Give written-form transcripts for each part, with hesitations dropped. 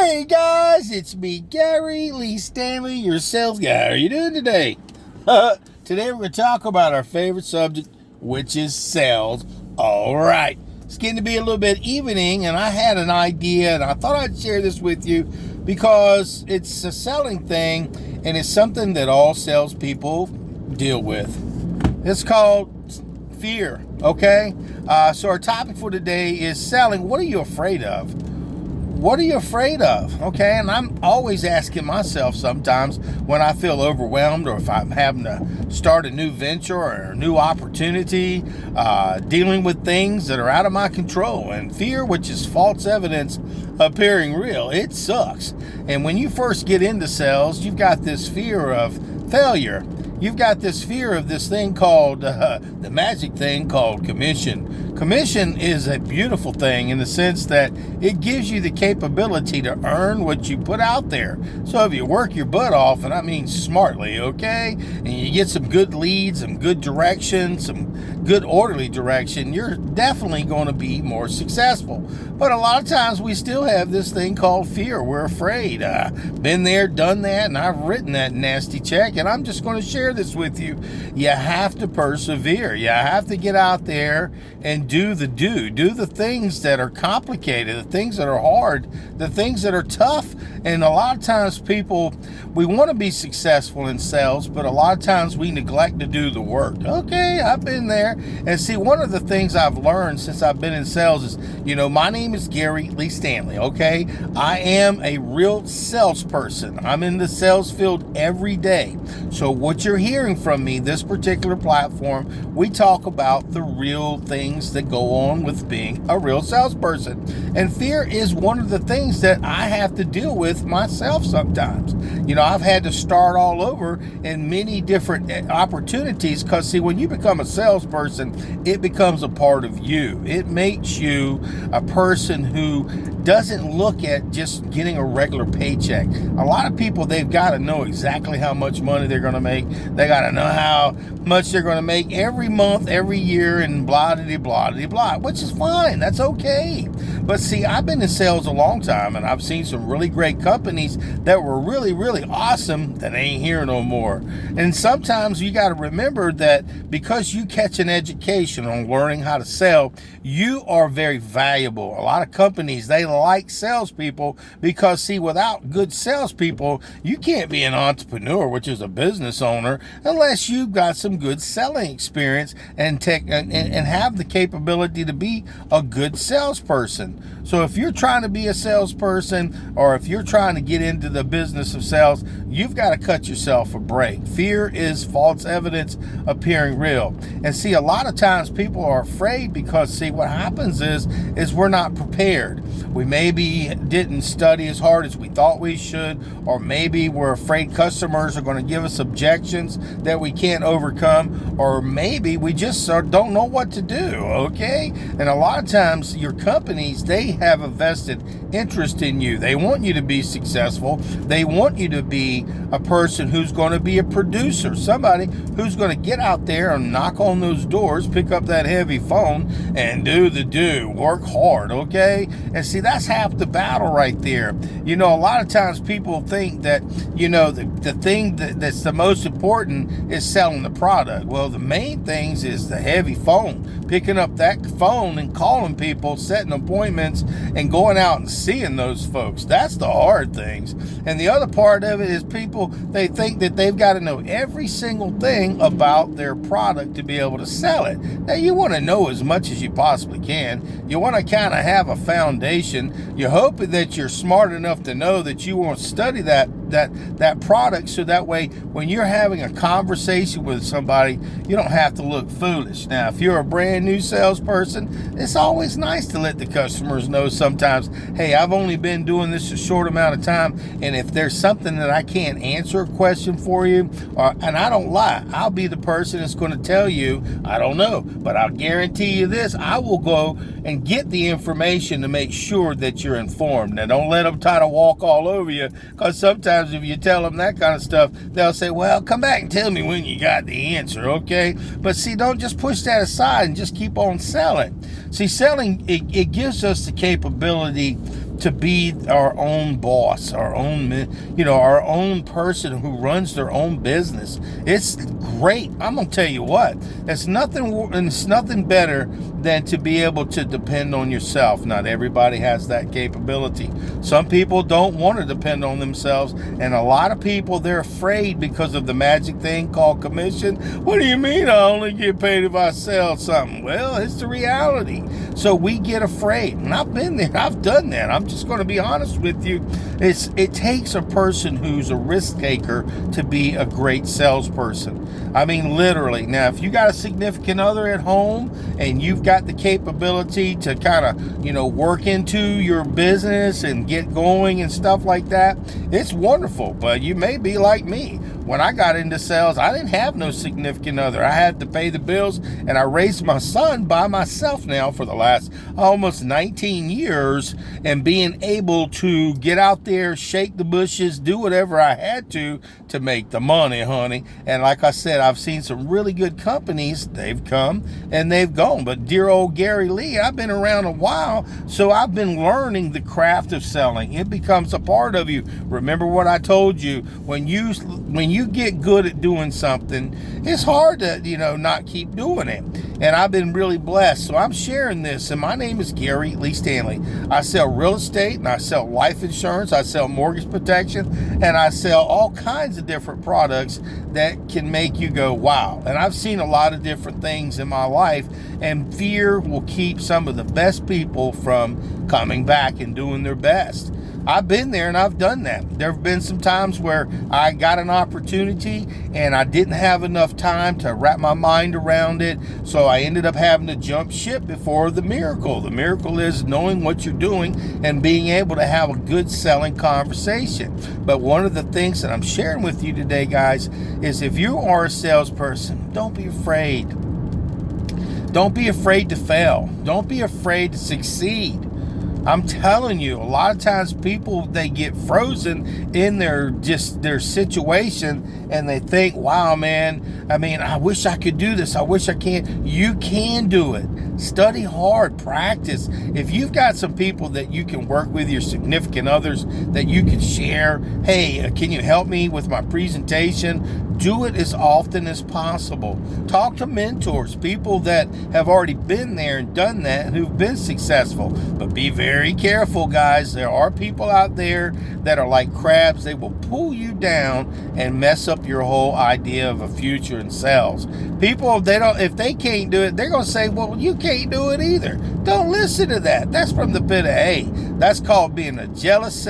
Hey guys, it's me, Gary Lee Stanley, your sales guy. How are you doing today? Today we're going to talk about our favorite subject, which is sales. All right, it's getting to be a little bit evening, and I had an idea, and I thought I'd share this with you because it's a selling thing, and it's something that all salespeople deal with. It's called fear, okay? So our topic for today is selling. What are you afraid of? What are you afraid of? Okay, and I'm always asking myself sometimes when I feel overwhelmed or if I'm having to start a new venture or a new opportunity, dealing with things that are out of my control. And fear, which is false evidence appearing real, it sucks. And when you first get into sales, you've got this fear of failure. You've got this fear of this thing called, the magic thing called commission. Commission is a beautiful thing in the sense that it gives you the capability to earn what you put out there. So if you work your butt off, and I mean smartly, okay, and you get some good leads, some good direction, some good orderly direction, you're definitely going to be more successful. But a lot of times we still have this thing called fear. We're afraid. Been there, done that, and I've written that nasty check, and I'm just going to share this with you. You have to persevere. You have to get out there and do the things that are complicated, the things that are hard, the things that are tough. And a lot of times people, we want to be successful in sales, but a lot of times we neglect to do the work. Okay, I've been there. And see, one of the things I've learned since I've been in sales is, my name is Gary Lee Stanley, okay? I am a real salesperson. I'm in the sales field every day. So what you're hearing from me, this particular platform, we talk about the real things that go on with being a real salesperson. And fear is one of the things that I have to deal with myself sometimes. I've had to start all over in many different opportunities because, see, when you become a salesperson, it becomes a part of you. It makes you a person who doesn't look at just getting a regular paycheck. A lot of people, they've got to know exactly how much money they're going to make. They got to know how much they're going to make every month, every year, and blah, which is fine. That's okay. But see, I've been in sales a long time, and I've seen some really great companies that were really, really awesome that ain't here no more. And sometimes you got to remember that because you catch an education on learning how to sell, you are very valuable. A lot of companies, they like salespeople because, see, without good salespeople, you can't be an entrepreneur, which is a business owner, unless you've got some good selling experience and have the capability to be a good salesperson. So if you're trying to be a salesperson, or if you're trying to get into the business of sales, you've got to cut yourself a break. Fear is false evidence appearing real. And see, a lot of times people are afraid because, see, what happens is we're not prepared. We maybe didn't study as hard as we thought we should, or maybe we're afraid customers are going to give us objections that we can't overcome, or maybe we just don't know what to do, okay? And a lot of times your companies, they have a vested interest in you. They want you to be successful. They want you to be a person who's going to be a producer, somebody who's going to get out there and knock on those doors, pick up that heavy phone, and work hard, okay? And see, that's half the battle right there. A lot of times people think that, the thing that's the most important is selling the product. Well, the main things is the heavy phone, picking up that phone and calling people, setting appointments, and going out and seeing those folks. That's the hard things. And the other part of it is people, they think that they've got to know every single thing about their product to be able to sell it. Now, you want to know as much as you possibly can. You want to kind of have a foundation. You're hoping that you're smart enough to know that you want to study that product, so that way when you're having a conversation with somebody, you don't have to look foolish. Now, if you're a brand new salesperson, it's always nice to let the customers know sometimes, hey, I've only been doing this a short amount of time, and if there's something that I can't answer a question for you, and I don't lie, I'll be the person that's going to tell you, I don't know, but I'll guarantee you this, I will go and get the information to make sure that you're informed. Now, don't let them try to walk all over you, because sometimes if you tell them that kind of stuff, they'll say, well, come back and tell me when you got the answer, okay? But see, don't just push that aside and just keep on selling. See, selling, it gives us the capability to be our own boss, our own, our own person who runs their own business. It's great. I'm gonna tell you what, it's nothing better than to be able to depend on yourself. Not everybody has that capability. Some people don't want to depend on themselves, and a lot of people, they're afraid because of the magic thing called commission. What do you mean I only get paid if I sell something? Well, it's the reality. So we get afraid, and I've been there, I've done that. I'm just going to be honest with you. It takes a person who's a risk taker to be a great salesperson. I mean, literally. Now, if you got a significant other at home and you've got the capability to kind of, work into your business and get going and stuff like that, it's wonderful. But you may be like me. When I got into sales, I didn't have no significant other. I had to pay the bills, and I raised my son by myself now for the last almost 19 years, and being able to get out there, shake the bushes, do whatever I had to make the money, honey. And like I said, I've seen some really good companies. They've come and they've gone. But dear old Gary Lee, I've been around a while, so I've been learning the craft of selling. It becomes a part of you. Remember what I told you, when you get good at doing something, it's hard to, not keep doing it. And I've been really blessed. So I'm sharing this. And my name is Gary Lee Stanley. I sell real estate, and I sell life insurance. I sell mortgage protection, and I sell all kinds of different products that can make you go, wow. And I've seen a lot of different things in my life, and fear will keep some of the best people from coming back and doing their best. I've been there and I've done that. There have been some times where I got an opportunity and I didn't have enough time to wrap my mind around it, so I ended up having to jump ship before the miracle. The miracle is knowing what you're doing and being able to have a good selling conversation. But one of the things that I'm sharing with you today, guys, is if you are a salesperson, don't be afraid. Don't be afraid to fail. Don't be afraid to succeed. I'm telling you, a lot of times people, they get frozen in their situation, and they think, wow, man, I wish I could do this. I wish I can. You can do it. Study hard, practice. If you've got some people that you can work with, your significant others, that you can share, hey, can you help me with my presentation? Do it as often as possible. Talk to mentors, people that have already been there and done that and who've been successful. But be very careful, guys. There are people out there that are like crabs. They will pull you down and mess up your whole idea of a future in sales. People, if they can't do it, they're going to say, well, you can't do it either. Don't listen to that. That's from the pit of hay. That's called being a jealous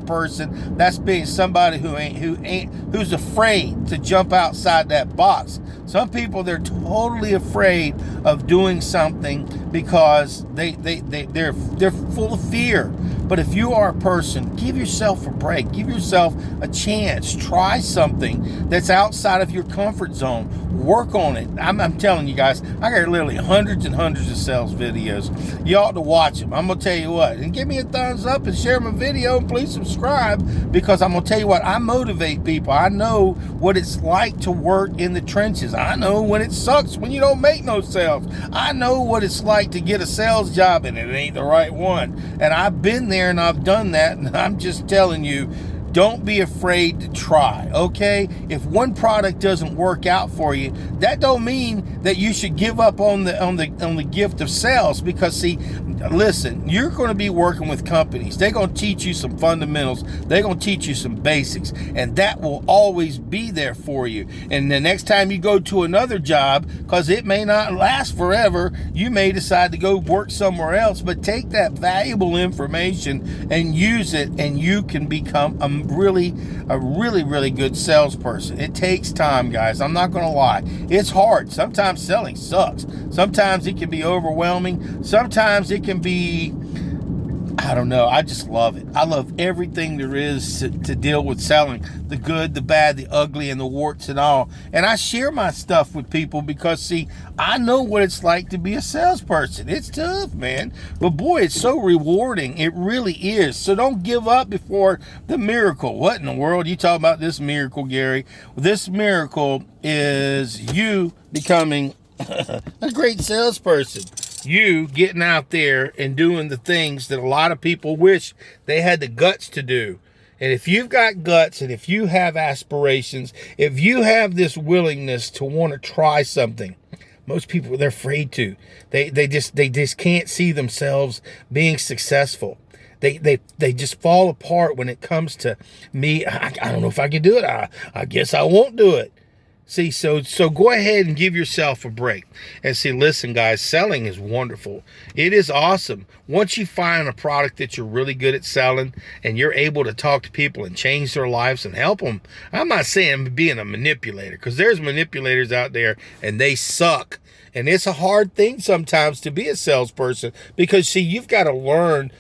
person. That's being somebody who's afraid to jump outside that box. Some people, they're totally afraid of doing something because they're full of fear. But if you are a person, give yourself a break. Give yourself a chance. Try something that's outside of your comfort zone. Work on it. I'm telling you guys, I got literally hundreds and hundreds of sales videos. You ought to watch them. I'm going to tell you what. And give me a thumbs up and share my video. And please subscribe, because I'm going to tell you what, I motivate people. I know what it's like to work in the trenches. I know when it sucks when you don't make no sales. I know what it's like to get a sales job and it ain't the right one. And I've been there and I've done that, and I'm just telling you, don't be afraid to try, okay? If one product doesn't work out for you, that don't mean that you should give up on the gift of sales, because see, listen, you're going to be working with companies. They're going to teach you some fundamentals. They're going to teach you some basics, and that will always be there for you. And the next time you go to another job, because it may not last forever, you may decide to go work somewhere else, but take that valuable information and use it, and you can become a really good salesperson. It takes time, guys. I'm not going to lie. It's hard. Sometimes selling sucks. Sometimes it can be overwhelming. Sometimes it can be, I don't know. I just love it. I love everything there is to deal with selling. The good, the bad, the ugly, and the warts and all. And I share my stuff with people because, see, I know what it's like to be a salesperson. It's tough, man. But boy, it's so rewarding. It really is. So don't give up before the miracle. What in the world? You talking about this miracle, Gary? This miracle is you becoming a great salesperson. you getting out there and doing the things that a lot of people wish they had the guts to do. And if you've got guts, and if you have aspirations, if you have this willingness to want to try something, most people, they're afraid to. They just can't see themselves being successful. They just fall apart when it comes to me. I don't know if I can do it. I guess I won't do it. See, so go ahead and give yourself a break. And see, listen, guys, selling is wonderful. It is awesome. Once you find a product that you're really good at selling and you're able to talk to people and change their lives and help them, I'm not saying being a manipulator, because there's manipulators out there and they suck. And it's a hard thing sometimes to be a salesperson because, see, you've got to learn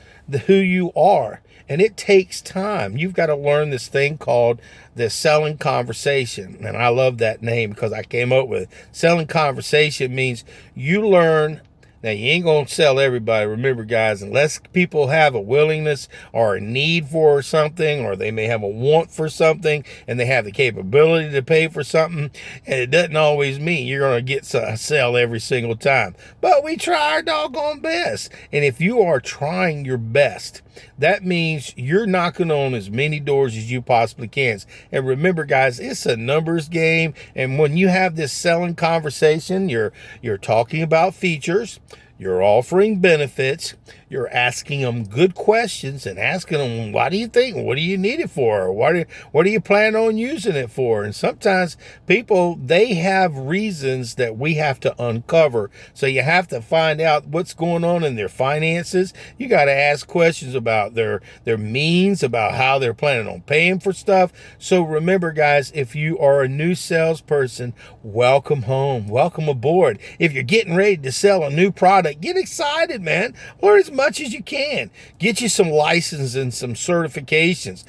who you are. And it takes time. You've got to learn this thing called the selling conversation. And I love that name because I came up with it. Selling conversation means you learn. Now, you ain't going to sell everybody. Remember, guys, unless people have a willingness or a need for something, or they may have a want for something, and they have the capability to pay for something, and it doesn't always mean you're going to get a sell every single time. But we try our doggone best. And if you are trying your best, that means you're knocking on as many doors as you possibly can. And remember, guys, it's a numbers game. And when you have this selling conversation, you're talking about features, you're offering benefits, you're asking them good questions and asking them, what do you think? What do you need it for? What do you plan on using it for? And sometimes people, they have reasons that we have to uncover. So you have to find out what's going on in their finances. You got to ask questions about their means, about how they're planning on paying for stuff. So remember, guys, if you are a new salesperson, welcome home, welcome aboard. If you're getting ready to sell a new product, get excited, man. Learn as much as you can. Get you some license and some certifications.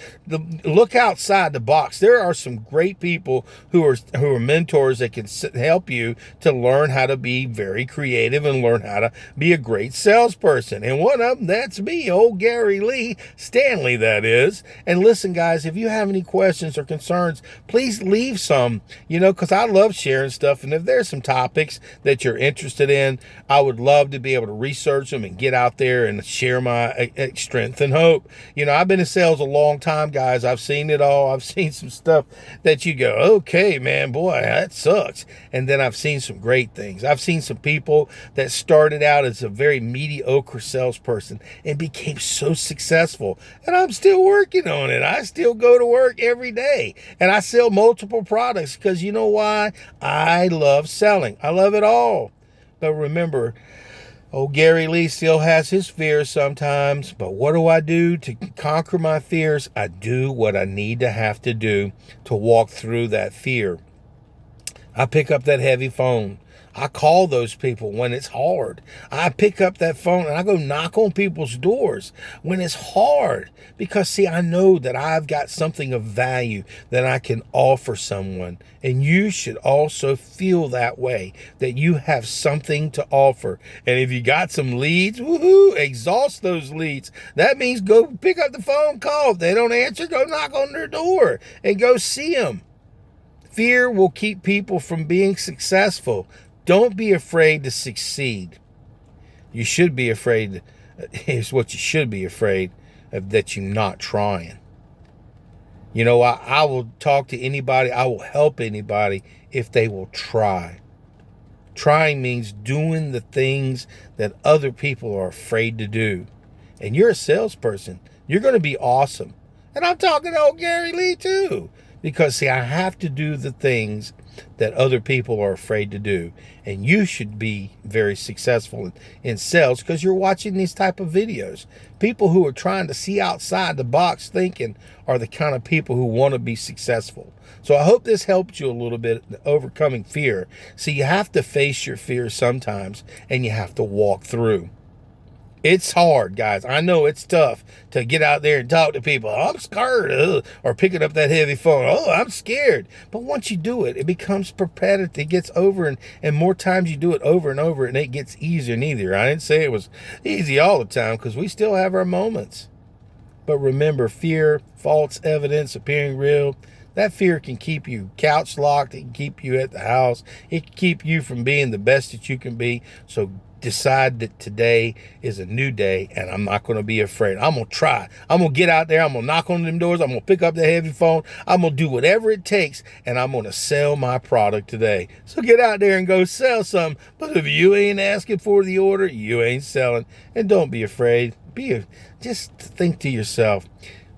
Look outside the box. There are some great people who are mentors that can help you to learn how to be very creative and learn how to be a great salesperson. And one of them, that's me, old Gary Lee Stanley, that is. And listen, guys, if you have any questions or concerns, please leave some, because I love sharing stuff. And if there's some topics that you're interested in, I would love to be able to research them and get out there and share my strength and hope. I've been in sales a long time, guys. I've seen it all. I've seen some stuff that you go, okay, man, boy, that sucks. And then I've seen some great things. I've seen some people that started out as a very mediocre salesperson and became so successful. And I'm still working on it. I still go to work every day and I sell multiple products because you know why? I love selling. I love it all. But remember, old Gary Lee still has his fears sometimes, but what do I do to conquer my fears? I do what I need to have to do to walk through that fear. I pick up that heavy phone. I call those people when it's hard. I pick up that phone and I go knock on people's doors when it's hard. Because, see, I know that I've got something of value that I can offer someone. And you should also feel that way, that you have something to offer. And if you got some leads, woohoo, exhaust those leads. That means go pick up the phone, call. If they don't answer, go knock on their door and go see them. Fear will keep people from being successful. Don't be afraid to succeed. You should be afraid. Here's what you should be afraid of, that you're not trying. I will talk to anybody. I will help anybody if they will try. Trying means doing the things that other people are afraid to do. And you're a salesperson. You're going to be awesome. And I'm talking to old Gary Lee too. Because, see, I have to do the things that other people are afraid to do. And you should be very successful in sales because you're watching these type of videos. People who are trying to see outside the box thinking are the kind of people who want to be successful. So I hope this helped you a little bit overcoming fear. See, you have to face your fears sometimes and you have to walk through. It's hard, guys. I know it's tough to get out there and talk to people. I'm scared. Or picking up that heavy phone. Oh, I'm scared. But once you do it, it becomes repetitive. It gets over and more times you do it over and over and it gets easier and easier. I didn't say it was easy all the time because we still have our moments. But remember, fear, false evidence appearing real, that fear can keep you couch locked. It can keep you at the house. It can keep you from being the best that you can be. So decide that today is a new day and I'm not going to be afraid. I'm going to try. I'm going to get out there. I'm going to knock on them doors. I'm going to pick up the heavy phone. I'm going to do whatever it takes, and I'm going to sell my product today. So get out there and go sell some. But if you ain't asking for the order, you ain't selling. And don't be afraid. Just think to yourself,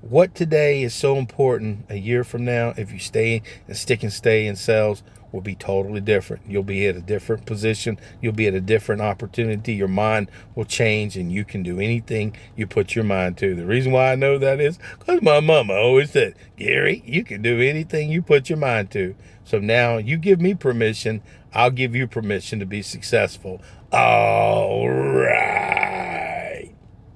what today is so important a year from now, if you stay and stick and stay in sales, will be totally different. You'll be at a different position. You'll be at a different opportunity. Your mind will change, and you can do anything you put your mind to. The reason why I know that is because my mama always said, Gary, you can do anything you put your mind to. So now you give me permission, I'll give you permission to be successful. All right.